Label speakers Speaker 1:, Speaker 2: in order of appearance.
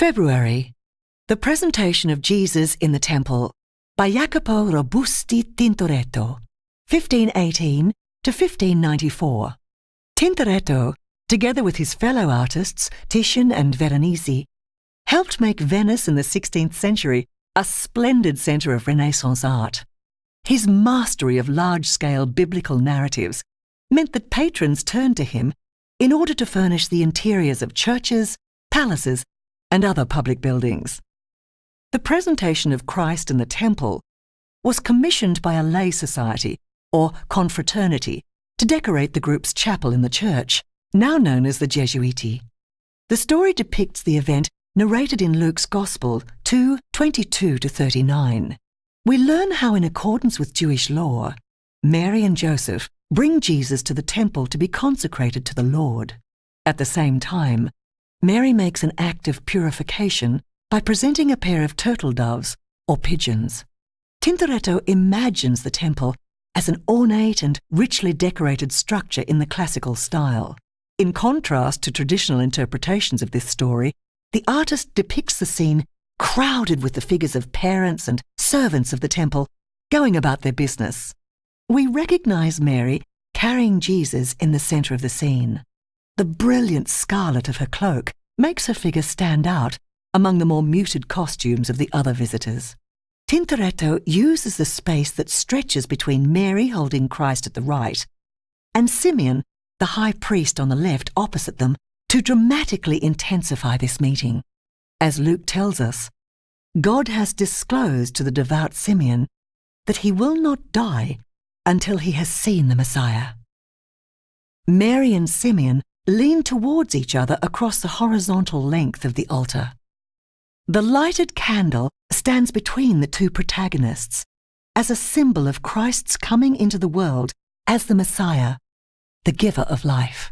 Speaker 1: February. The Presentation of Jesus in the Temple by Jacopo Robusti Tintoretto, 1518 to 1594. Tintoretto, together with his fellow artists Titian and Veronese, helped make Venice in the 16th century a splendid centre of Renaissance art. His mastery of large-scale biblical narratives meant that patrons turned to him in order to furnish the interiors of churches, palaces, and other public buildings. The presentation of Christ in the temple was commissioned by a lay society, or confraternity, to decorate the group's chapel in the church, now known as the Gesuiti. The story depicts the event narrated in Luke's Gospel 2:22-39. We learn how, in accordance with Jewish law, Mary and Joseph bring Jesus to the temple to be consecrated to the Lord. At the same time, Mary makes an act of purification by presenting a pair of turtle doves, or pigeons. Tintoretto imagines the temple as an ornate and richly decorated structure in the classical style. In contrast to traditional interpretations of this story, the artist depicts the scene crowded with the figures of parents and servants of the temple going about their business. We recognize Mary carrying Jesus in the center of the scene. The brilliant scarlet of her cloak makes her figure stand out among the more muted costumes of the other visitors. Tintoretto uses the space that stretches between Mary holding Christ at the right and Simeon, the high priest on the left opposite them, to dramatically intensify this meeting. As Luke tells us, God has disclosed to the devout Simeon that he will not die until he has seen the Messiah. Mary and Simeon lean towards each other across the horizontal length of the altar. The lighted candle stands between the two protagonists as a symbol of Christ's coming into the world as the Messiah, the giver of life.